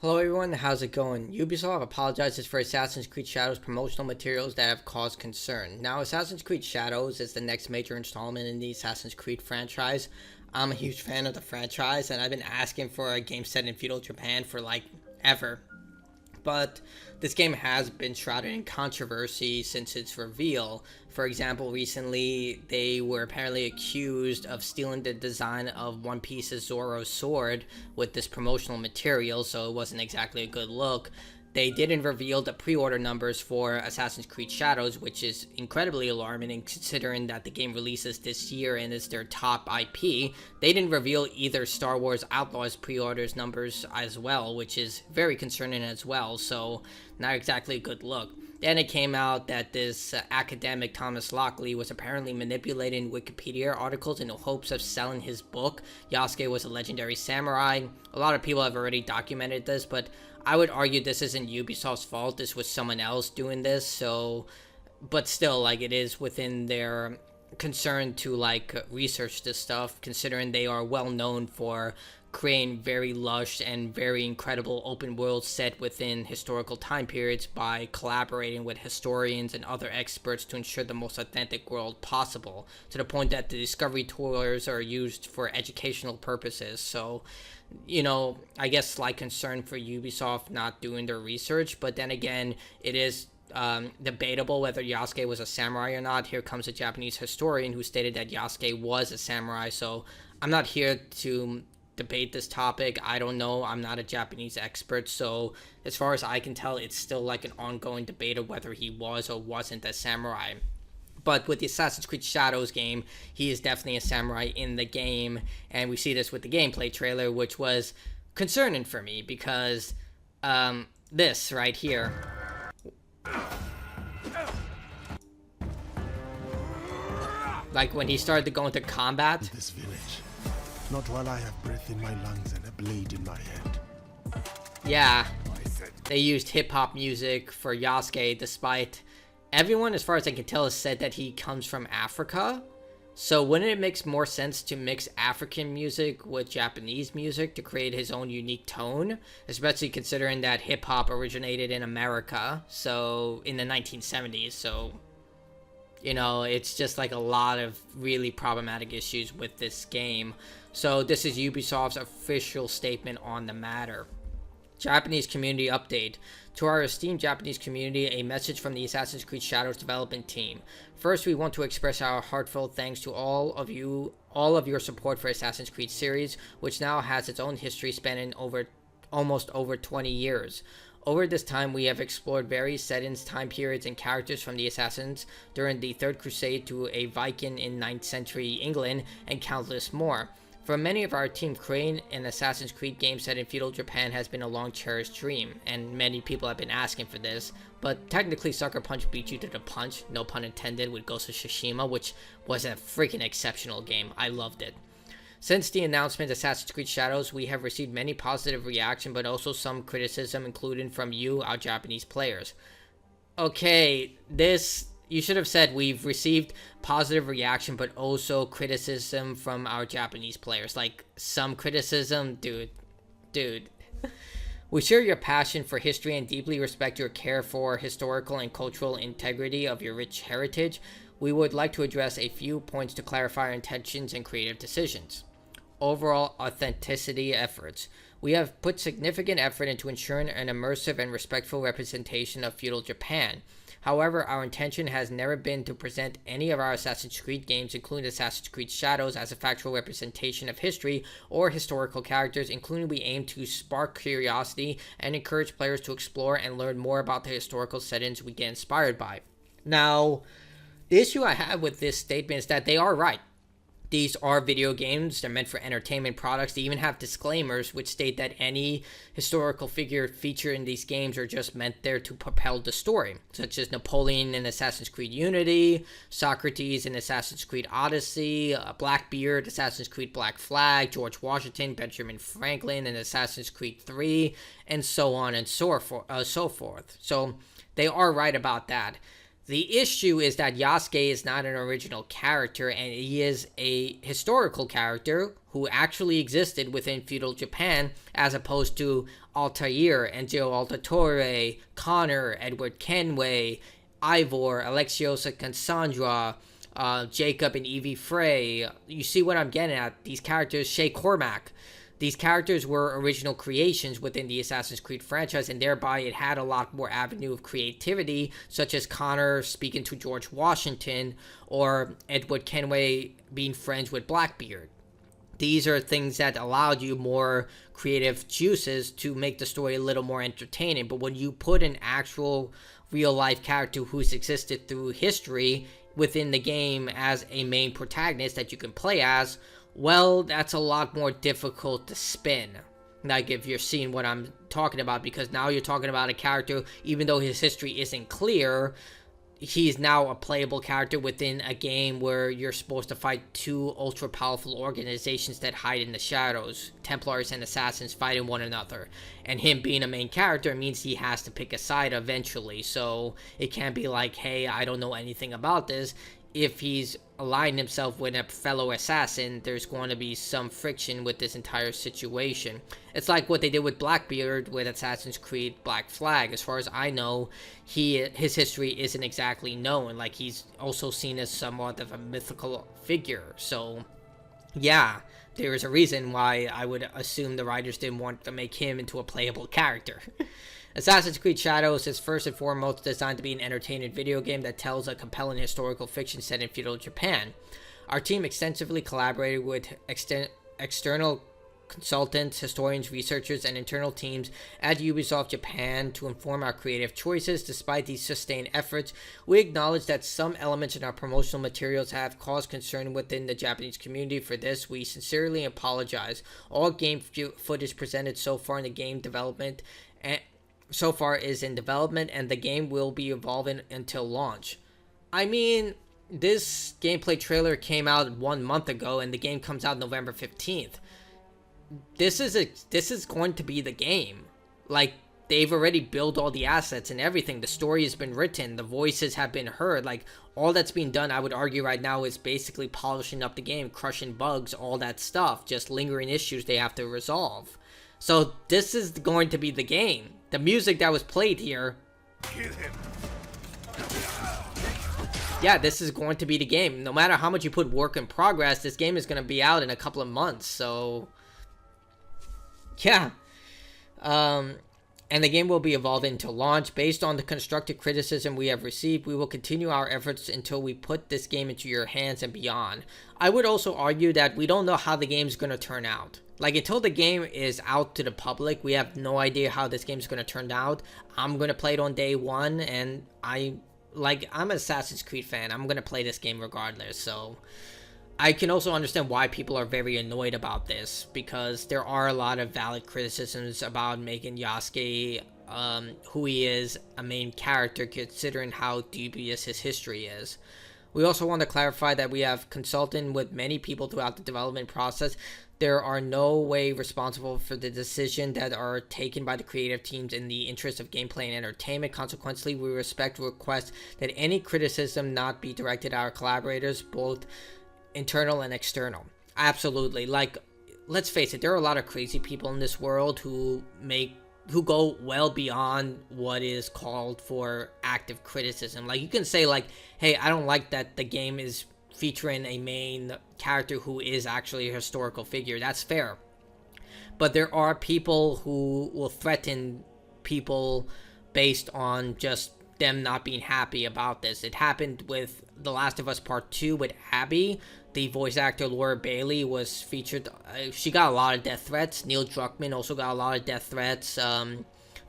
Hello everyone, how's it going? Ubisoft apologizes for Assassin's Creed Shadows promotional materials that have caused concern. Now, Assassin's Creed Shadows is the next major installment in the Assassin's Creed franchise. I'm a huge fan of the franchise, and I've been asking for a game set in feudal Japan for like ever. But this game has been shrouded in controversy since its reveal. For example, recently they were apparently accused of stealing the design of One Piece's Zoro's sword with this promotional material, so it wasn't exactly a good look. They didn't reveal the pre-order numbers for Assassin's Creed Shadows, which is incredibly alarming considering that the game releases this year and is their top IP. They didn't reveal either Star Wars Outlaws pre-orders numbers as well, which is very concerning as well, so not exactly a good look. Then it came out that this academic Thomas Lockley was apparently manipulating Wikipedia articles in the hopes of selling his book, Yasuke Was a Legendary Samurai. A lot of people have already documented this, but I would argue this isn't Ubisoft's fault. This was someone else doing this, so... But still, like, it is within their concern to, like, research this stuff, considering they are well known for creating very lush and very incredible open world set within historical time periods by collaborating with historians and other experts to ensure the most authentic world possible, to the point that the discovery tours are used for educational purposes. So, I guess slight concern for Ubisoft not doing their research, but then again, it is debatable whether Yasuke was a samurai or not. Here comes a Japanese historian who stated that Yasuke was a samurai, so I'm not here to debate this topic. I don't know. I'm not a Japanese expert, so as far as I can tell, it's still like an ongoing debate of whether he was or wasn't a samurai. But with the Assassin's Creed Shadows game, he is definitely a samurai in the game, and we see this with the gameplay trailer, which was concerning for me because this right here. Like when he started to go into combat. This village. Not while I have breath in my lungs and a blade in my hand. Yeah, they used hip-hop music for Yasuke, despite everyone, as far as I can tell, has said that he comes from Africa. So wouldn't it make more sense to mix African music with Japanese music to create his own unique tone? Especially considering that hip-hop originated in America, so in the 1970s, so... it's just like a lot of really problematic issues with this game. So this is Ubisoft's official statement on the matter. Japanese community update. To our esteemed Japanese community, a message from the Assassin's Creed Shadows development team. First, we want to express our heartfelt thanks to all of your support for Assassin's Creed series, which now has its own history spanning almost over 20 years. Over this time, we have explored various settings, time periods, and characters from the Assassins during the Third Crusade to a Viking in 9th century England, and countless more. For many of our team, creating an Assassin's Creed game set in feudal Japan has been a long-cherished dream, and many people have been asking for this, but technically Sucker Punch beat you to the punch, no pun intended, with Ghost of Tsushima, which was a freaking exceptional game. I loved it. Since the announcement of Assassin's Creed Shadows, we have received many positive reaction, but also some criticism, including from you, our Japanese players. Okay, you should have said we've received positive reaction, but also criticism from our Japanese players. Like, some criticism? Dude. We share your passion for history and deeply respect your care for historical and cultural integrity of your rich heritage. We would like to address a few points to clarify our intentions and creative decisions. Overall authenticity efforts. We have put significant effort into ensuring an immersive and respectful representation of feudal Japan. However, our intention has never been to present any of our Assassin's Creed games, including Assassin's Creed Shadows, as a factual representation of history or historical characters, including we aim to spark curiosity and encourage players to explore and learn more about the historical settings we get inspired by. Now, the issue I have with this statement is that they are right. These are video games. They're meant for entertainment products. They even have disclaimers which state that any historical figure featured in these games are just meant there to propel the story, such as Napoleon in Assassin's Creed Unity, Socrates in Assassin's Creed Odyssey, Blackbeard, Assassin's Creed Black Flag, George Washington, Benjamin Franklin in Assassin's Creed 3, and so on and so forth. So they are right about that. The issue is that Yasuke is not an original character, and he is a historical character who actually existed within feudal Japan, as opposed to Altair, Enjo Altatore, Connor, Edward Kenway, Ivor, Alexiosa Cassandra, Jacob and Evie Frey. You see what I'm getting at? These characters, Shay Cormac. These characters were original creations within the Assassin's Creed franchise, and thereby it had a lot more avenue of creativity, such as Connor speaking to George Washington, or Edward Kenway being friends with Blackbeard. These are things that allowed you more creative juices to make the story a little more entertaining. But when you put an actual real-life character who's existed through history within the game as a main protagonist that you can play as, well, that's a lot more difficult to spin. Like, if you're seeing what I'm talking about, because now you're talking about a character, even though his history isn't clear, he's now a playable character within a game where you're supposed to fight two ultra-powerful organizations that hide in the shadows. Templars and Assassins fighting one another. And him being a main character means he has to pick a side eventually. So it can't be like, hey, I don't know anything about this. If he's aligned himself with a fellow assassin, there's going to be some friction with this entire situation. It's like what they did with Blackbeard with Assassin's Creed Black Flag. As far as I know, his history isn't exactly known. Like, he's also seen as somewhat of a mythical figure. So, yeah, there is a reason why I would assume the writers didn't want to make him into a playable character. Assassin's Creed Shadows is first and foremost designed to be an entertaining video game that tells a compelling historical fiction set in feudal Japan. Our team extensively collaborated with external consultants, historians, researchers, and internal teams at Ubisoft Japan to inform our creative choices. Despite these sustained efforts, we acknowledge that some elements in our promotional materials have caused concern within the Japanese community. For this, we sincerely apologize. All game footage presented so far in the game development is in development, and the game will be evolving until launch. I mean, this gameplay trailer came out 1 month ago, and the game comes out November 15th. This is going to be the game. Like, they've already built all the assets and everything. The story has been written. The voices have been heard. Like, all that's being done, I would argue right now, is basically polishing up the game, crushing bugs, all that stuff. Just lingering issues they have to resolve. So this is going to be the game. The music that was played here, yeah, this is going to be the game. No matter how much you put work in progress, this game is going to be out in a couple of months. So, yeah. And the game will be evolving to launch. Based on the constructive criticism we have received, we will continue our efforts until we put this game into your hands and beyond. I would also argue that we don't know how the game is going to turn out. Like, until the game is out to the public, we have no idea how this game is going to turn out. I'm going to play it on day one, and I'm an Assassin's Creed fan. I'm going to play this game regardless, so I can also understand why people are very annoyed about this, because there are a lot of valid criticisms about making Yasuke who he is, a main character, considering how dubious his history is. We also want to clarify that we have consulted with many people throughout the development process. There are no way responsible for the decision that are taken by the creative teams in the interest of gameplay and entertainment. Consequently, we request that any criticism not be directed at our collaborators, both internal and external. Absolutely. Like, let's face it, there are a lot of crazy people in this world who go well beyond what is called for active criticism. Like, you can say, like, hey, I don't like that the game is featuring a main character who is actually a historical figure. That's fair. But there are people who will threaten people based on just them not being happy about this. It happened with The Last of Us Part 2 with Abby. The voice actor Laura Bailey was featured. She got a lot of death threats. Neil Druckmann also got a lot of death threats.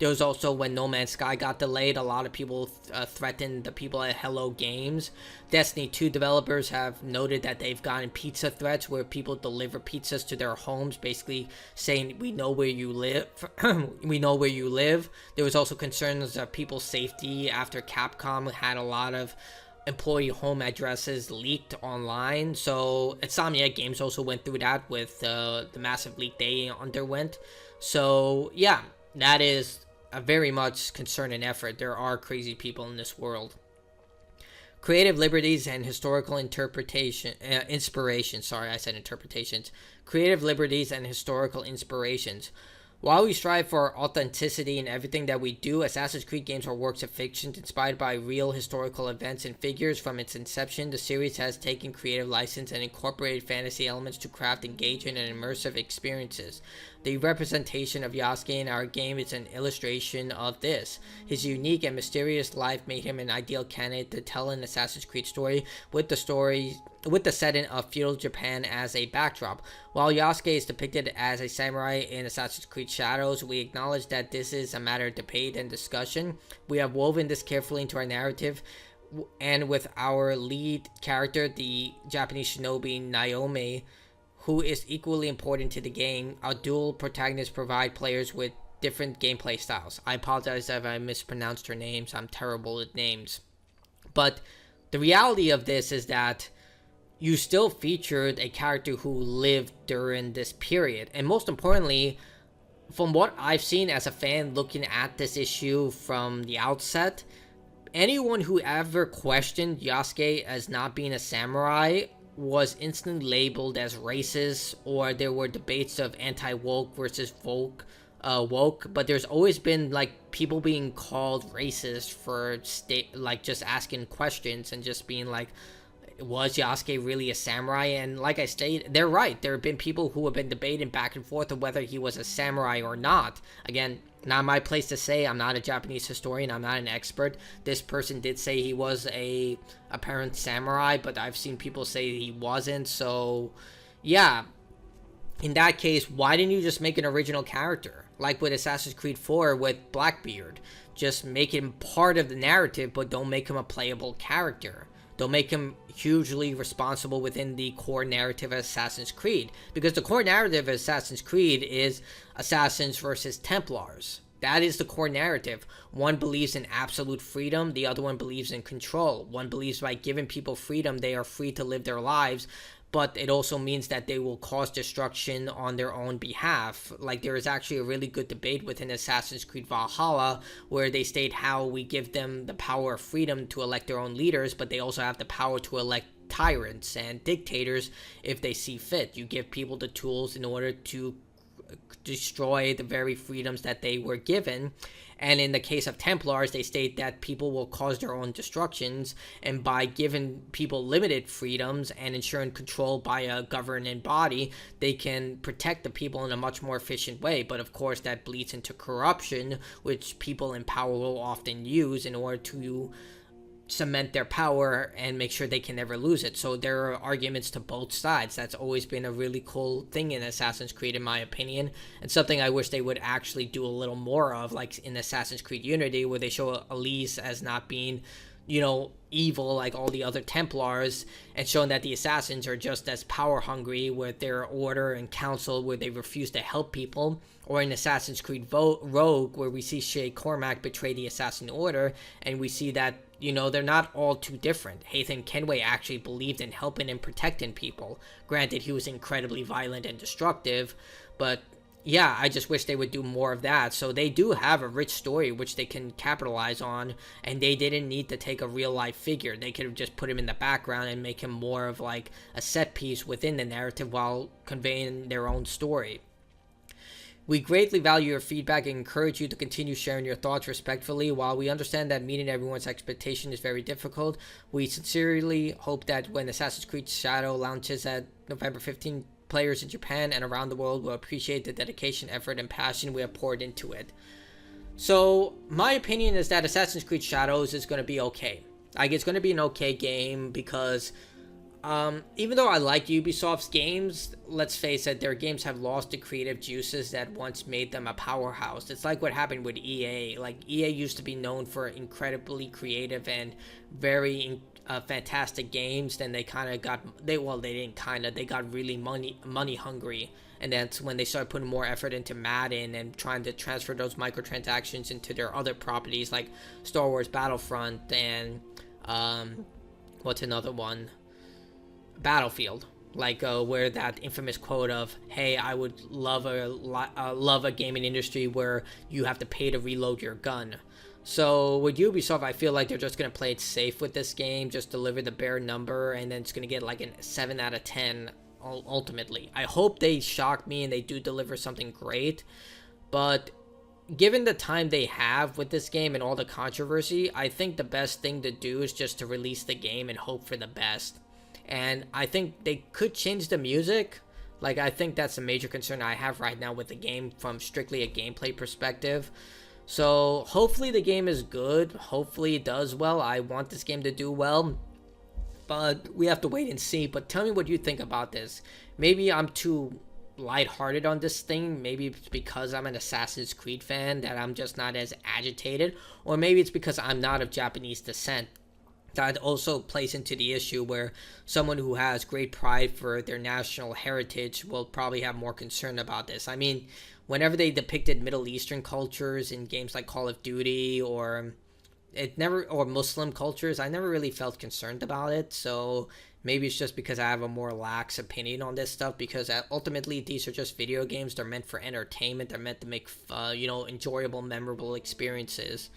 There was also, when No Man's Sky got delayed, a lot of people threatened the people at Hello Games. Destiny 2 developers have noted that they've gotten pizza threats where people deliver pizzas to their homes, basically saying, we know where you live. We know where you live. There was also concerns of people's safety after Capcom had a lot of employee home addresses leaked online. So Insomniac Games also went through that with the massive leak they underwent. So yeah, that is a very much concerning effort. There are crazy people in this world. Creative liberties and historical inspiration. Sorry, I said interpretations. Creative liberties and historical inspirations. While we strive for authenticity in everything that we do, Assassin's Creed games are works of fiction inspired by real historical events and figures. From its inception, the series has taken creative license and incorporated fantasy elements to craft engaging and immersive experiences. The representation of Yasuke in our game is an illustration of this. His unique and mysterious life made him an ideal candidate to tell an Assassin's Creed story with the setting of feudal Japan as a backdrop. While Yasuke is depicted as a samurai in Assassin's Creed Shadows, we acknowledge that this is a matter of debate and discussion. We have woven this carefully into our narrative, and with our lead character, the Japanese shinobi Naomi, who is equally important to the game, our dual protagonists provide players with different gameplay styles. I apologize if I mispronounced her names. I'm terrible at names. But the reality of this is that you still featured a character who lived during this period. And most importantly, from what I've seen as a fan looking at this issue from the outset, anyone who ever questioned Yasuke as not being a samurai was instantly labeled as racist, or there were debates of anti-woke versus woke, but there's always been like people being called racist for just asking questions and just being like, was Yasuke really a samurai? And like I stated, they're right. There have been people who have been debating back and forth of whether he was a samurai or not. Again, not my place to say. I'm not a Japanese historian. I'm not an expert. This person did say he was a apparent samurai, but I've seen people say he wasn't. So, yeah. In that case, why didn't you just make an original character? Like with Assassin's Creed 4 with Blackbeard. Just make him part of the narrative, but don't make him a playable character. Don't make him hugely responsible within the core narrative of Assassin's Creed. Because the core narrative of Assassin's Creed is Assassins versus Templars. That is the core narrative. One believes in absolute freedom. The other one believes in control. One believes by giving people freedom, they are free to live their lives. But it also means that they will cause destruction on their own behalf. Like, there is actually a really good debate within Assassin's Creed Valhalla where they state how we give them the power of freedom to elect their own leaders, but they also have the power to elect tyrants and dictators if they see fit. You give people the tools in order to destroy the very freedoms that they were given. And in the case of Templars, they state that people will cause their own destructions, and by giving people limited freedoms and ensuring control by a governing body, they can protect the people in a much more efficient way. But of course, that bleeds into corruption, which people in power will often use in order to cement their power and make sure they can never lose it. So there are arguments to both sides. That's always been a really cool thing in Assassin's Creed, in my opinion, and something I wish they would actually do a little more of, like in Assassin's Creed Unity, where they show Elise as not being, evil like all the other Templars, and showing that the assassins are just as power hungry with their order and council, where they refuse to help people. Or in Assassin's Creed Rogue, where we see Shay Cormac betray the Assassin Order, and we see that, they're not all too different. Haytham Kenway actually believed in helping and protecting people. Granted, he was incredibly violent and destructive, but yeah, I just wish they would do more of that. So they do have a rich story which they can capitalize on, and they didn't need to take a real life figure. They could have just put him in the background and make him more of like a set piece within the narrative while conveying their own story. We greatly value your feedback and encourage you to continue sharing your thoughts respectfully. While we understand that meeting everyone's expectation is very difficult, we sincerely hope that when Assassin's Creed Shadow launches at November 15th, players in Japan and around the world will appreciate the dedication, effort, and passion we have poured into it. So, my opinion is that Assassin's Creed Shadows is going to be okay. Like, it's going to be an okay game because even though I like Ubisoft's games, let's face it, their games have lost the creative juices that once made them a powerhouse. It's like what happened with EA. Like, EA used to be known for incredibly creative and very fantastic games. Then they got really money hungry, and that's when they started putting more effort into Madden and trying to transfer those microtransactions into their other properties like Star Wars Battlefront and what's another one, Battlefield, like where that infamous quote of, hey, I would love a gaming industry where you have to pay to reload your gun. So with Ubisoft, I feel like they're just gonna play it safe with this game, just deliver the bare number, and then it's gonna get like a 7 out of 10 ultimately. I hope they shock me and they do deliver something great, but given the time they have with this game and all the controversy, I think the best thing to do is just to release the game and hope for the best. And I think they could change the music. Like, I think that's a major concern I have right now with the game from strictly a gameplay perspective. So hopefully the game is good. Hopefully it does well. I want this game to do well, but we have to wait and see. But tell me what you think about this. Maybe I'm too lighthearted on this thing. Maybe it's because I'm an Assassin's Creed fan that I'm just not as agitated, or maybe it's because I'm not of Japanese descent. That also plays into the issue where someone who has great pride for their national heritage will probably have more concern about this. I mean, whenever they depicted Middle Eastern cultures in games like Call of Duty or Muslim cultures, I never really felt concerned about it. So maybe it's just because I have a more lax opinion on this stuff, because ultimately these are just video games. They're meant for entertainment. They're meant to make enjoyable, memorable experiences.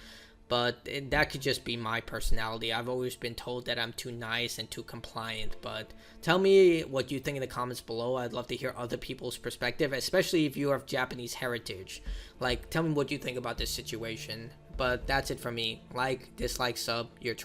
But that could just be my personality. I've always been told that I'm too nice and too compliant. But tell me what you think in the comments below. I'd love to hear other people's perspective, especially if you are of Japanese heritage. Like, tell me what you think about this situation. But that's it for me. Like, dislike, sub, your